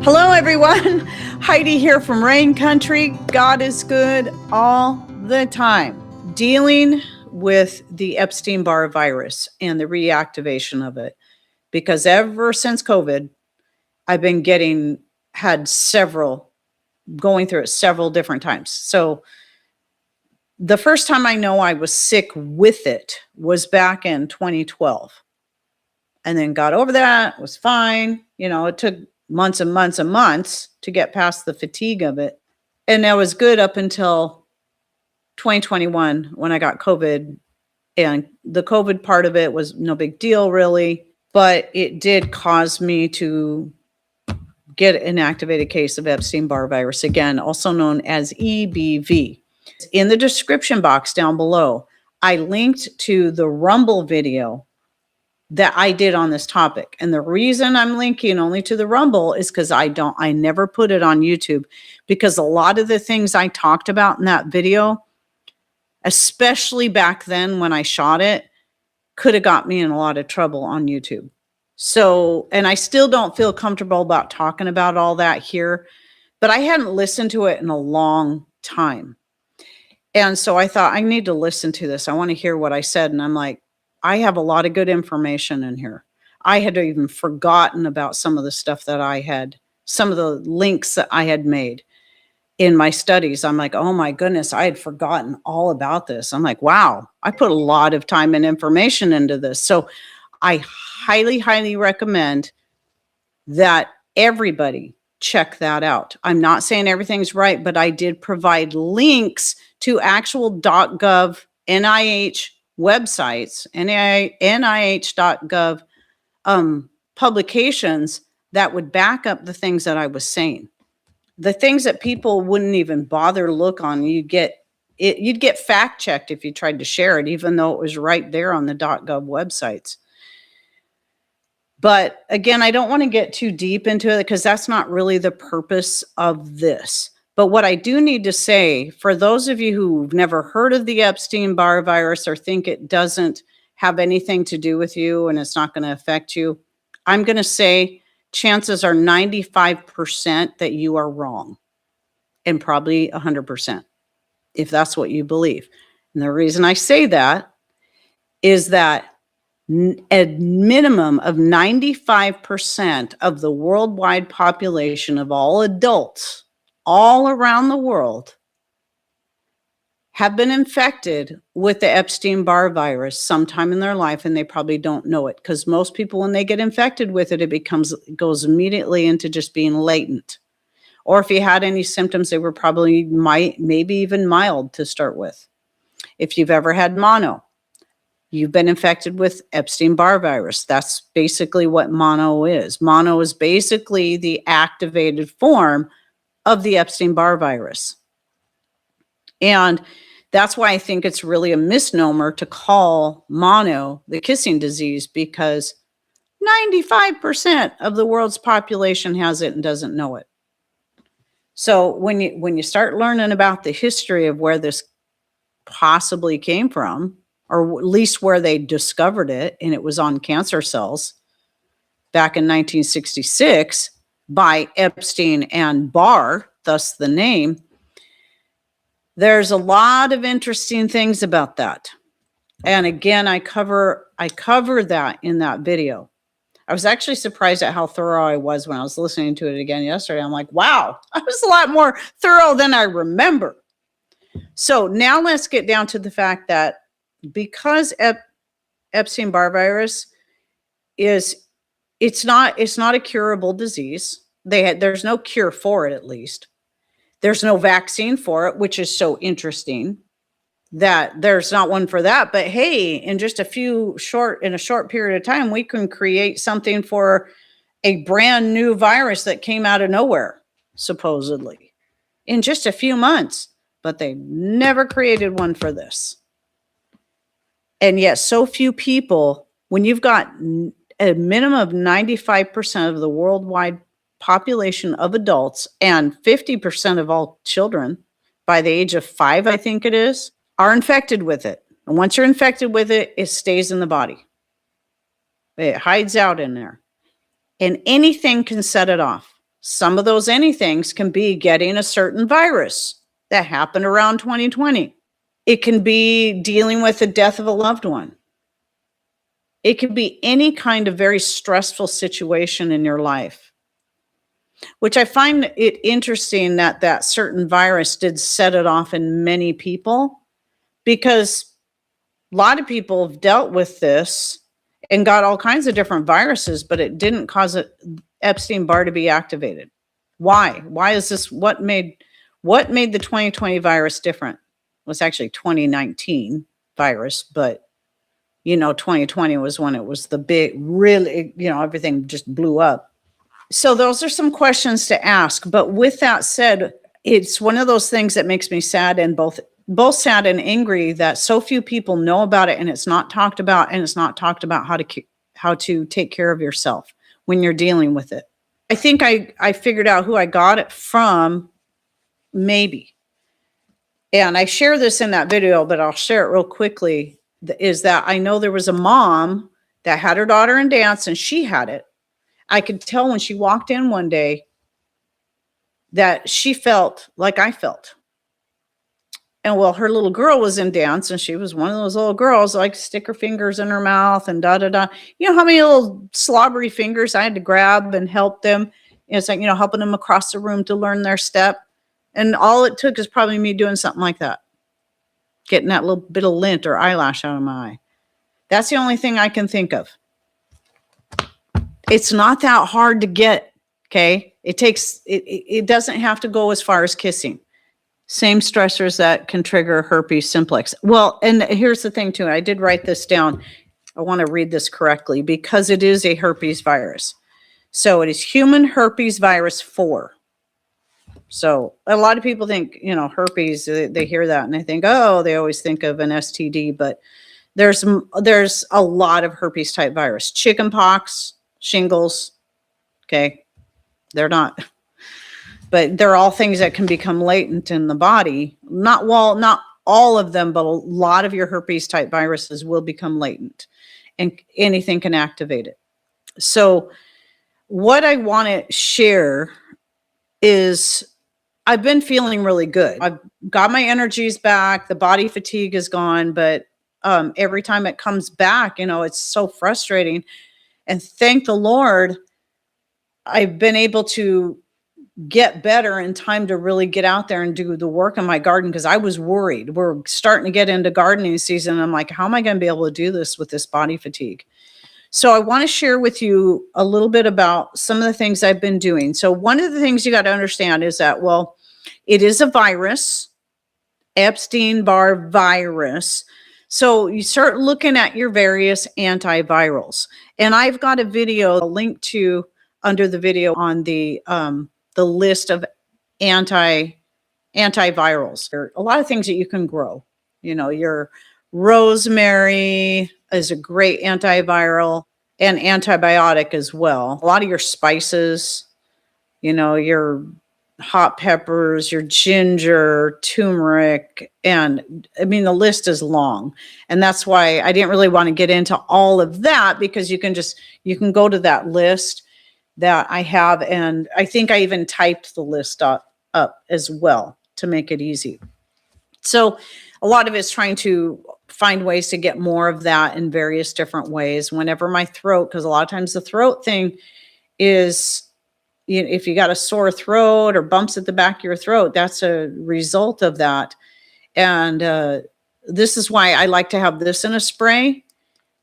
Hello, everyone. Heidi here from Rain Country. God is good all the time. Dealing with the Epstein-Barr virus and the reactivation of it. Because ever since COVID, I've been going through it several different times. So the first time I know I was sick with it was back in 2012. And then got over that, was fine. It took months and months and months to get past the fatigue of it. And that was good up until 2021 when I got COVID. And the COVID part of it was no big deal, really. But it did cause me to get an activated case of Epstein-Barr virus, again, also known as EBV. In the description box down below, I linked to the Rumble video that I did on this topic. And the reason I'm linking only to the Rumble is because I never put it on YouTube, because a lot of the things I talked about in that video, especially back then when I shot it, could have got me in a lot of trouble on YouTube. So, and I still don't feel comfortable about talking about all that here, but I hadn't listened to it in a long time. And so I thought, I need to listen to this. I want to hear what I said. And I'm like, I have a lot of good information in here. I had even forgotten about some of the stuff that some of the links that I had made in my studies. I'm like, oh my goodness, I had forgotten all about this. I'm like, wow, I put a lot of time and information into this. So I highly, highly recommend that everybody check that out. I'm not saying everything's right, but I did provide links to actual .gov NIH websites, NIH.gov publications that would back up the things that I was saying. The things that people wouldn't even bother to look on, you'd get fact checked if you tried to share it, even though it was right there on the .gov websites. But again, I don't want to get too deep into it because that's not really the purpose of this. But what I do need to say, for those of you who've never heard of the Epstein-Barr virus or think it doesn't have anything to do with you and it's not going to affect you, I'm going to say chances are 95% that you are wrong, and probably 100% if that's what you believe. And the reason I say that is that a minimum of 95% of the worldwide population of all adults all around the world have been infected with the Epstein-Barr virus sometime in their life, and they probably don't know it, because most people, when they get infected with it, it goes immediately into just being latent. Or if you had any symptoms, they were probably maybe even mild to start with. If you've ever had mono, you've been infected with Epstein-Barr virus. That's basically what mono is. Mono is basically the activated form of the Epstein-Barr virus. And that's why I think it's really a misnomer to call mono the kissing disease, because 95% of the world's population has it and doesn't know it. So when you start learning about the history of where this possibly came from, or at least where they discovered it, and it was on cancer cells back in 1966 by Epstein and Barr, thus the name, there's a lot of interesting things about that. And again, I cover that in that video. I was actually surprised at how thorough I was when I was listening to it again yesterday. I'm like, wow, I was a lot more thorough than I remember. So now let's get down to the fact that because Epstein-Barr virus it's not a curable disease. There's no cure for it, at least. There's no vaccine for it, which is so interesting that there's not one for that. But hey, in just a short period of time, we can create something for a brand new virus that came out of nowhere, supposedly, in just a few months. But they never created one for this. And yet so few people, when you've got a minimum of 95% of the worldwide population of adults and 50% of all children by the age of 5, I think it is, are infected with it. And once you're infected with it, it stays in the body. It hides out in there. And anything can set it off. Some of those anythings can be getting a certain virus that happened around 2020. It can be dealing with the death of a loved one. It could be any kind of very stressful situation in your life, which I find it interesting that that certain virus did set it off in many people, because a lot of people have dealt with this and got all kinds of different viruses, but it didn't cause Epstein-Barr to be activated. Why? Why is this? What made the 2020 virus different? It was actually 2019 virus, but 2020 was when it was the big, really, everything just blew up. So those are some questions to ask. But with that said, it's one of those things that makes me sad, and both sad and angry that so few people know about it, and it's not talked about, and it's not talked about how to take care of yourself when you're dealing with it. I think I figured out who I got it from, maybe. And I share this in that video, but I'll share it real quickly, is that I know there was a mom that had her daughter in dance and she had it. I could tell when she walked in one day that she felt like I felt. And well, her little girl was in dance, and she was one of those little girls like stick her fingers in her mouth and da da da. You know how many little slobbery fingers I had to grab and help them? It's like, helping them across the room to learn their step. And all it took is probably me doing something like that, getting that little bit of lint or eyelash out of my eye. That's the only thing I can think of. It's not that hard to get, okay? It doesn't have to go as far as kissing. Same stressors that can trigger herpes simplex. Well, and here's the thing too. I did write this down. I want to read this correctly because it is a herpes virus. So it is human herpes virus 4. So a lot of people think, herpes, they hear that and they think, oh, they always think of an STD, but there's a lot of herpes type virus. Chickenpox, shingles, okay? They're not, but they're all things that can become latent in the body. Not all of them, but a lot of your herpes type viruses will become latent, and anything can activate it. So what I want to share is I've been feeling really good. I've got my energies back. The body fatigue is gone, but every time it comes back, it's so frustrating. And thank the Lord, I've been able to get better in time to really get out there and do the work in my garden, because I was worried. We're starting to get into gardening season. I'm like, how am I going to be able to do this with this body fatigue? So I want to share with you a little bit about some of the things I've been doing. So one of the things you got to understand is that, well, it is a virus, Epstein-Barr virus. So you start looking at your various antivirals. And I've got a video, a link to under the video on the list of antivirals. There are a lot of things that you can grow. Your rosemary is a great antiviral and antibiotic as well. A lot of your spices, your hot peppers, your ginger, turmeric, and I mean, the list is long. And that's why I didn't really want to get into all of that, because you can go to that list that I have. And I think I even typed the list up as well to make it easy. So a lot of it's trying to find ways to get more of that in various different ways. Whenever my throat, because a lot of times the throat thing is, if you got a sore throat or bumps at the back of your throat, that's a result of that. And this is why I like to have this in a spray,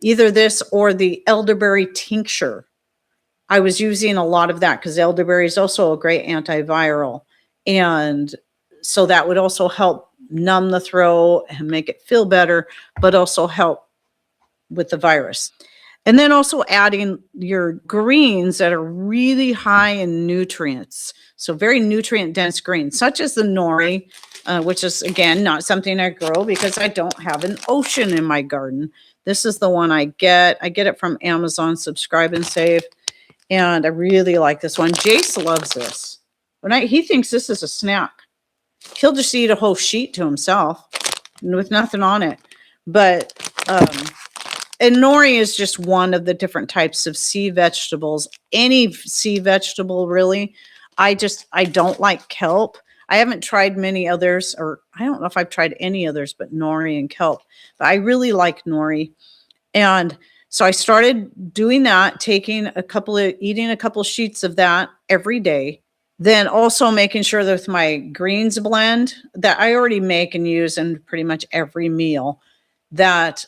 either this or the elderberry tincture. I was using a lot of that because elderberry is also a great antiviral. And so that would also help numb the throat and make it feel better, but also help with the virus. And then also adding your greens that are really high in nutrients. So very nutrient dense greens, such as the nori, which is, again, not something I grow because I don't have an ocean in my garden. This is the one I get. I get it from Amazon, Subscribe and Save. And I really like this one. Jace loves this. He thinks this is a snack. He'll just eat a whole sheet to himself with nothing on it. But, and nori is just one of the different types of sea vegetables. Any sea vegetable, really. I don't like kelp. I haven't tried many others, or I don't know if I've tried any others but nori and kelp, but I really like nori. And so I started doing that, eating a couple sheets of that every day. Then also making sure that with my greens blend that I already make and use in pretty much every meal, that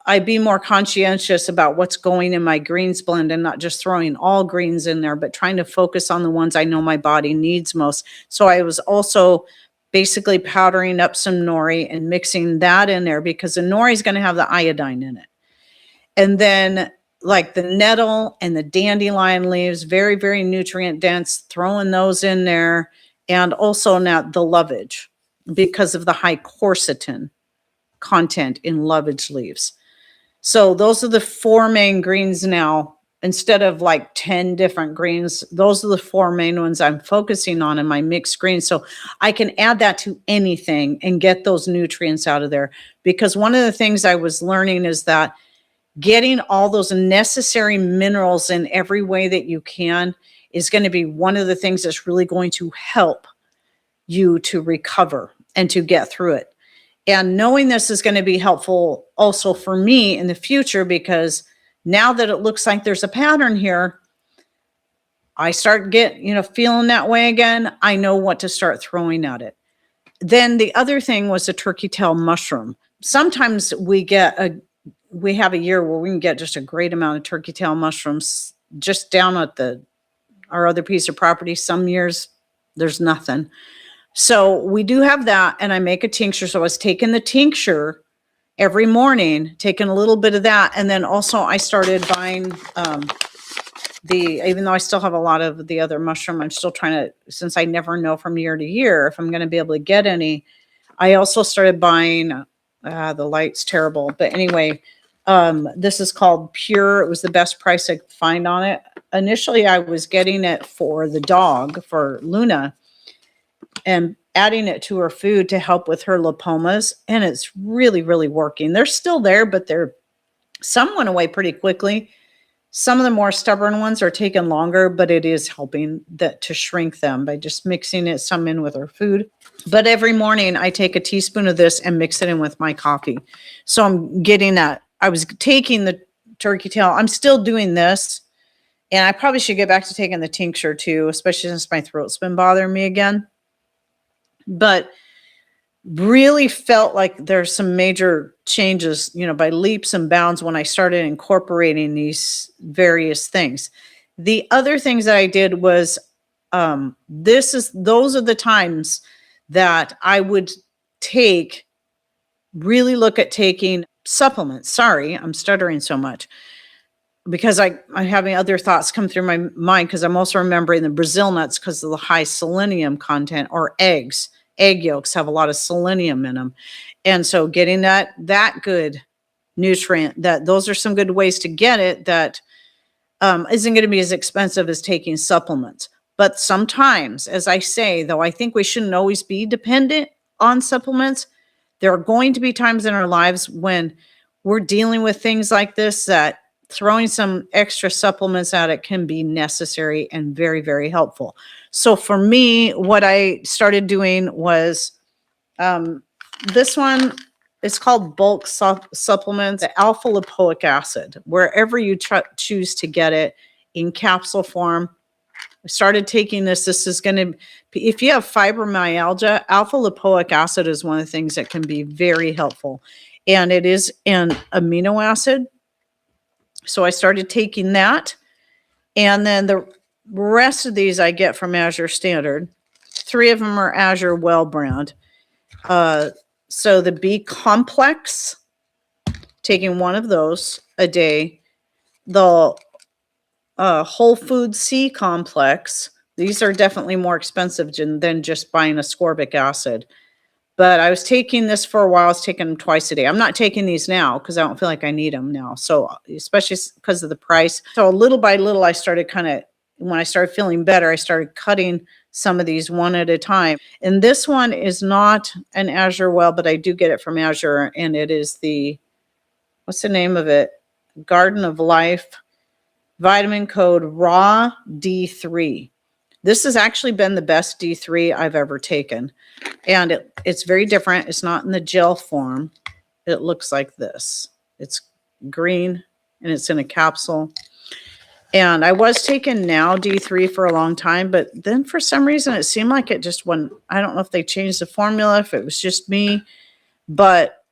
I be more conscientious about what's going in my greens blend and not just throwing all greens in there, but trying to focus on the ones I know my body needs most. So I was also basically powdering up some nori and mixing that in there because the nori is going to have the iodine in it. And then like the nettle and the dandelion leaves, very, very nutrient dense, throwing those in there. And also now the lovage because of the high quercetin content in lovage leaves. So those are the 4 main greens now. Instead of like 10 different greens, those are the 4 main ones I'm focusing on in my mixed greens. So I can add that to anything and get those nutrients out of there. Because one of the things I was learning is that getting all those necessary minerals in every way that you can is going to be one of the things that's really going to help you to recover and to get through it. And knowing this is going to be helpful also for me in the future, because now that it looks like there's a pattern here, I start feeling that way again. I know what to start throwing at it. Then the other thing was the turkey tail mushroom. Sometimes we have a year where we can get just a great amount of turkey tail mushrooms just down at our other piece of property. Some years there's nothing. So we do have that, and I make a tincture. So I was taking the tincture every morning, taking a little bit of that. And then also I started buying even though I still have a lot of the other mushroom, I'm still trying to, since I never know from year to year if I'm going to be able to get any, I also started buying, the light's terrible. But anyway, this is called Pure. It was the best price I could find on it. Initially, I was getting it for the dog, for Luna, and adding it to her food to help with her lipomas. And it's really, really working. They're still there, but some went away pretty quickly. Some of the more stubborn ones are taking longer, but it is helping to shrink them by just mixing some in with her food. But every morning I take a teaspoon of this and mix it in with my coffee. So I'm getting that. I was taking the turkey tail. I'm still doing this. And I probably should get back to taking the tincture too, especially since my throat's been bothering me again. But really felt like there's some major changes, by leaps and bounds when I started incorporating these various things. The other things that I did was, those are the times that I would really look at taking supplements. Sorry, I'm stuttering so much because I'm having other thoughts come through my mind, because I'm also remembering the Brazil nuts because of the high selenium content, or eggs. Egg yolks have a lot of selenium in them. And so getting that good nutrient, those are some good ways to get it that isn't going to be as expensive as taking supplements. But sometimes, as I say, though, I think we shouldn't always be dependent on supplements. There are going to be times in our lives when we're dealing with things like this, that throwing some extra supplements at it can be necessary and very, very helpful. So for me, what I started doing was this one is called bulk supplements, alpha lipoic acid, wherever you choose to get it in capsule form. I started taking this. This is going to, if you have fibromyalgia, alpha lipoic acid is one of the things that can be very helpful. And it is an amino acid. So I started taking that. And then the rest of these I get from Azure Standard. 3 of them are Azure Well brand. So the B complex, taking one of those a day. The Whole Food C complex. These are definitely more expensive than just buying ascorbic acid. But I was taking this for a while. I was taking them twice a day. I'm not taking these now because I don't feel like I need them now. So especially because of the price. So little by little, I started when I started feeling better, I started cutting some of these one at a time. And this one is not an Azure Well, but I do get it from Azure. And it is what's the name of it? Garden of Life Vitamin Code Raw D3. This has actually been the best D3 I've ever taken. And it's very different. It's not in the gel form. It looks like this. It's green and it's in a capsule. And I was taking Now D3 for a long time, but then for some reason it seemed like it just went, I don't know if they changed the formula, if it was just me, but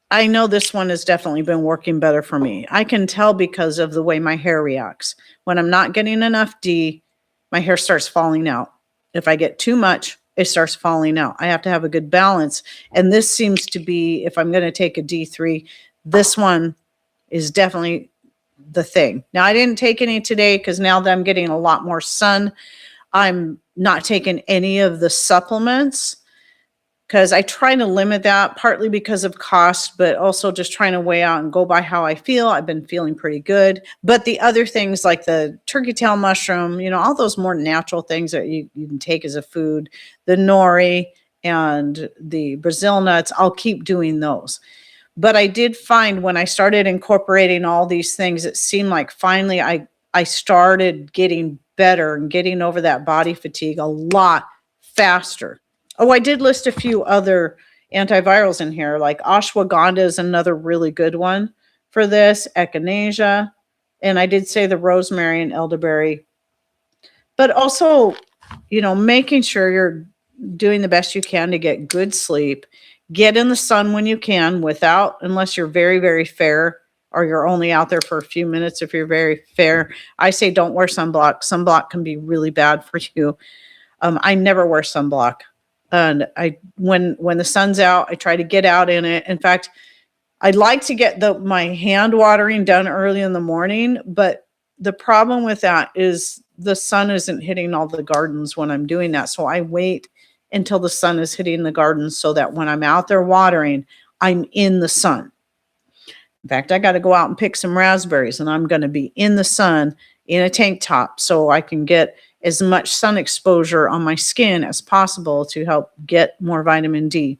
I know this one has definitely been working better for me. I can tell because of the way my hair reacts. When I'm not getting enough D, my hair starts falling out. If I get too much, it starts falling out. I have to have a good balance. And this seems to be, if I'm going to take a D3, this one is definitely the thing. Now, I didn't take any today because now that I'm getting a lot more sun, I'm not taking any of the supplements because I try to limit that, partly because of cost, but also just trying to weigh out and go by how I feel. I've been feeling pretty good. But the other things like the turkey tail mushroom, all those more natural things that you can take as a food, the nori and the Brazil nuts, I'll keep doing those. But I did find when I started incorporating all these things, it seemed like finally I started getting better and getting over that body fatigue a lot faster. Oh, I did list a few other antivirals in here, like ashwagandha is another really good one for this, echinacea, and I did say the rosemary and elderberry. But also, making sure you're doing the best you can to get good sleep. Get in the sun when you can unless you're very, very fair or you're only out there for a few minutes if you're very fair. I say don't wear sunblock. Sunblock can be really bad for you. I never wear sunblock. And when the sun's out, I try to get out in it. In fact, I'd like to get my hand watering done early in the morning, but the problem with that is the sun isn't hitting all the gardens when I'm doing that. So I wait until the sun is hitting the gardens so that when I'm out there watering, I'm in the sun. In fact, I got to go out and pick some raspberries and I'm going to be in the sun in a tank top so I can get as much sun exposure on my skin as possible to help get more vitamin D.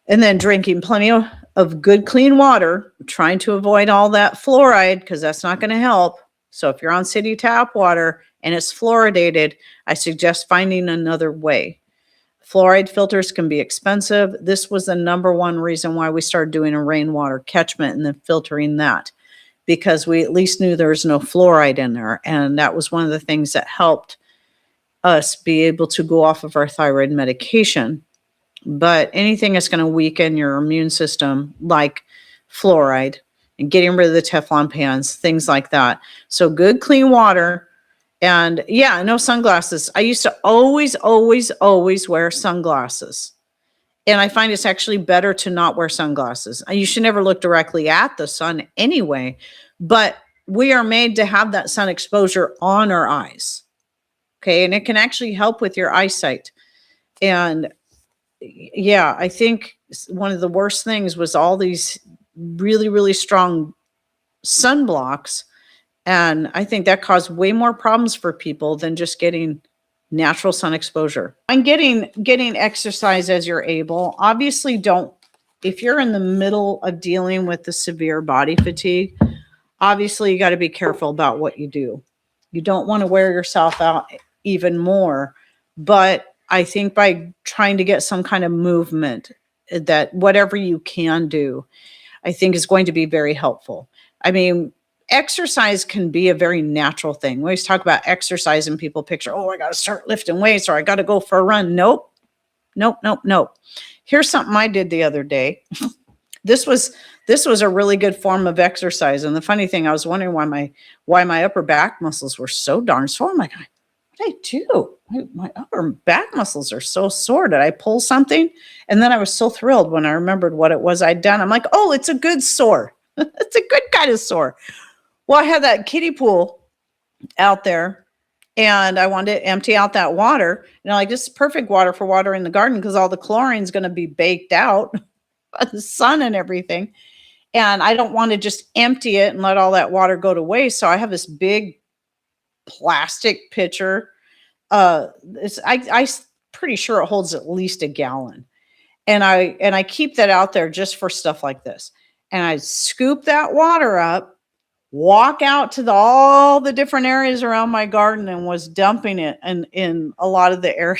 And then drinking plenty of good, clean water, trying to avoid all that fluoride because that's not going to help. So if you're on city tap water and it's fluoridated, I suggest finding another way. Fluoride filters can be expensive. This was the number one reason why we started doing a rainwater catchment and then filtering that, because we at least knew there was no fluoride in there. And that was one of the things that helped us be able to go off of our thyroid medication. But anything that's going to weaken your immune system, like fluoride and getting rid of the Teflon pans, things like that. So good, clean water. And yeah, no sunglasses. I used to always wear sunglasses. And I find it's actually better to not wear sunglasses. You should never look directly at the sun anyway, but we are made to have that sun exposure on our eyes. Okay. And it can actually help with your eyesight. And yeah, I think one of the worst things was all these really, really strong sunblocks. And I think that caused way more problems for people than just getting natural sun exposure. And getting exercise as you're able. Obviously, if you're in the middle of dealing with the severe body fatigue, obviously you got to be careful about what you do. You don't want to wear yourself out even more. But I think by trying to get some kind of movement, that whatever you can do, I think is going to be very helpful. I mean, exercise can be a very natural thing. We always talk about exercise and people picture, I got to start lifting weights or I got to go for a run. Nope. Here's something I did the other day. This was a really good form of exercise. And the funny thing, I was wondering why my upper back muscles were so darn sore. I'm like, what did I do? My upper back muscles are so sore. Did I pull something? And then I was so thrilled when I remembered what it was I'd done. I'm like, it's a good sore. It's a good kind of sore. Well, I had that kiddie pool out there and I wanted to empty out that water. This is perfect water for watering the garden because all the chlorine is going to be baked out by the sun and everything. And I don't want to just empty it and let all that water go to waste. So I have this big plastic pitcher. I'm pretty sure it holds at least a gallon. And I keep that out there just for stuff like this. And I scoop that water up, walk out to all the different areas around my garden and was dumping it in a lot of the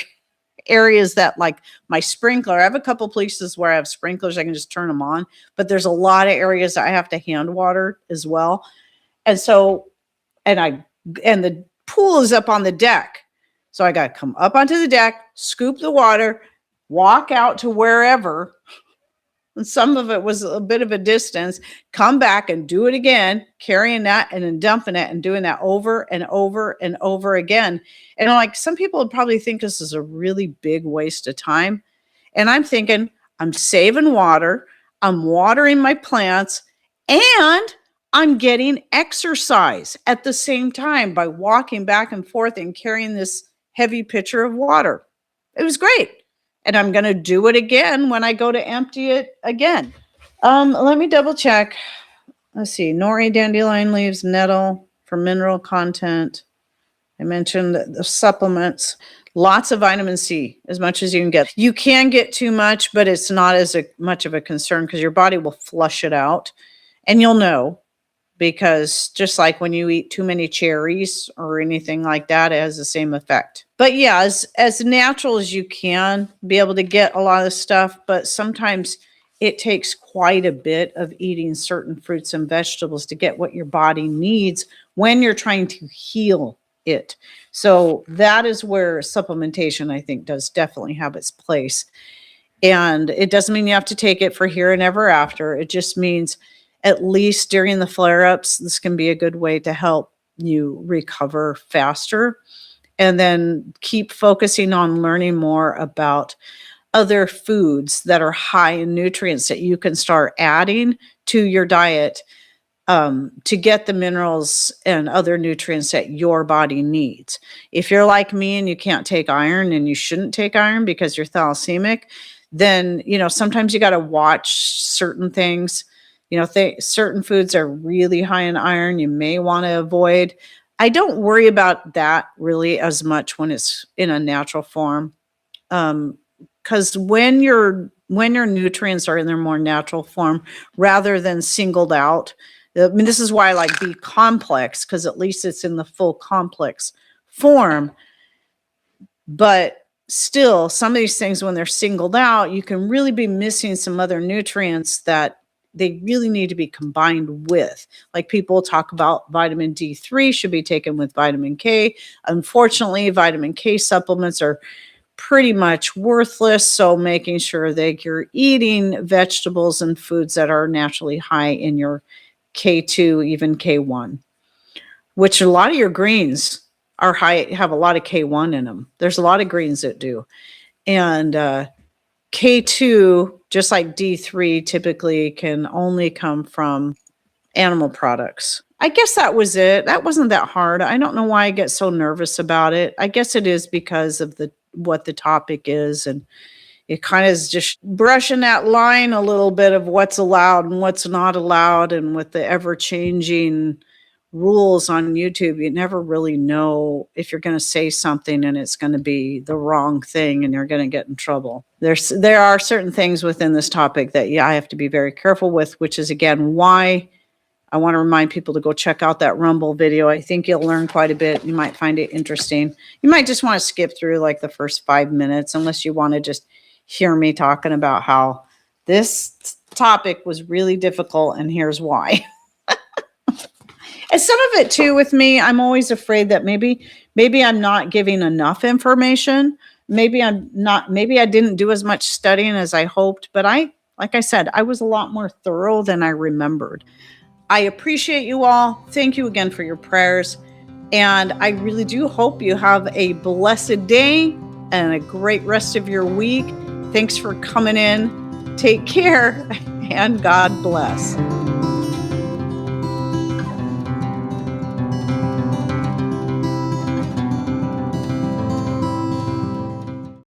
areas that like my sprinkler. I have a couple places where I have sprinklers. I can just turn them on, but there's a lot of areas I have to hand water as well. And so, and the pool is up on the deck. So I got to come up onto the deck, scoop the water, walk out to wherever. And some of it was a bit of a distance, come back and do it again, carrying that and then dumping it and doing that over and over and over again. And like some people would probably think this is a really big waste of time. And I'm thinking, I'm saving water, I'm watering my plants, and I'm getting exercise at the same time by walking back and forth and carrying this heavy pitcher of water. It was great. And I'm going to do it again when I go to empty it again. Let me double check. Let's see. Nori, dandelion leaves, nettle for mineral content. I mentioned the supplements. Lots of vitamin C, as much as you can get. You can get too much, but it's not as much of a concern because your body will flush it out. And you'll know, because just like when you eat too many cherries or anything like that, it has the same effect. But yeah, as natural as you can, be able to get a lot of stuff, but sometimes it takes quite a bit of eating certain fruits and vegetables to get what your body needs when you're trying to heal it. So that is where supplementation, I think, does definitely have its place. And it doesn't mean you have to take it for here and ever after. It just means at least during the flare-ups, this can be a good way to help you recover faster. And then keep focusing on learning more about other foods that are high in nutrients that you can start adding to your diet to get the minerals and other nutrients that your body needs. If you're like me and you can't take iron, and you shouldn't take iron because you're thalassemic, then, sometimes you got to watch certain things. Certain foods are really high in iron you may want to avoid. I don't worry about that really as much when it's in a natural form. Because when your nutrients are in their more natural form rather than singled out, I mean, this is why I like B complex, because at least it's in the full complex form. But still, some of these things, when they're singled out, you can really be missing some other nutrients that they really need to be combined with. Like people talk about vitamin D3 should be taken with vitamin K. Unfortunately, vitamin K supplements are pretty much worthless. So making sure that you're eating vegetables and foods that are naturally high in your K2, even K1, which a lot of your greens are high, have a lot of K1 in them. There's a lot of greens that do. And K2, just like D3, typically can only come from animal products. I guess that was it. That wasn't that hard. I don't know why I get so nervous about it. I guess it is because of what the topic is, and it kind of is just brushing that line a little bit of what's allowed and what's not allowed, and with the ever-changing rules on YouTube, you never really know if you're going to say something and it's going to be the wrong thing and you're going to get in trouble. There are certain things within this topic that I have to be very careful with, which is again why I want to remind people to go check out that Rumble video. I think you'll learn quite a bit. You might find it interesting. You might just want to skip through like the first 5 minutes unless you want to just hear me talking about how this topic was really difficult and here's why. And some of it too with me, I'm always afraid that maybe I'm not giving enough information. Maybe I didn't do as much studying as I hoped, but like I said, I was a lot more thorough than I remembered. I appreciate you all. Thank you again for your prayers. And I really do hope you have a blessed day and a great rest of your week. Thanks for coming in. Take care and God bless.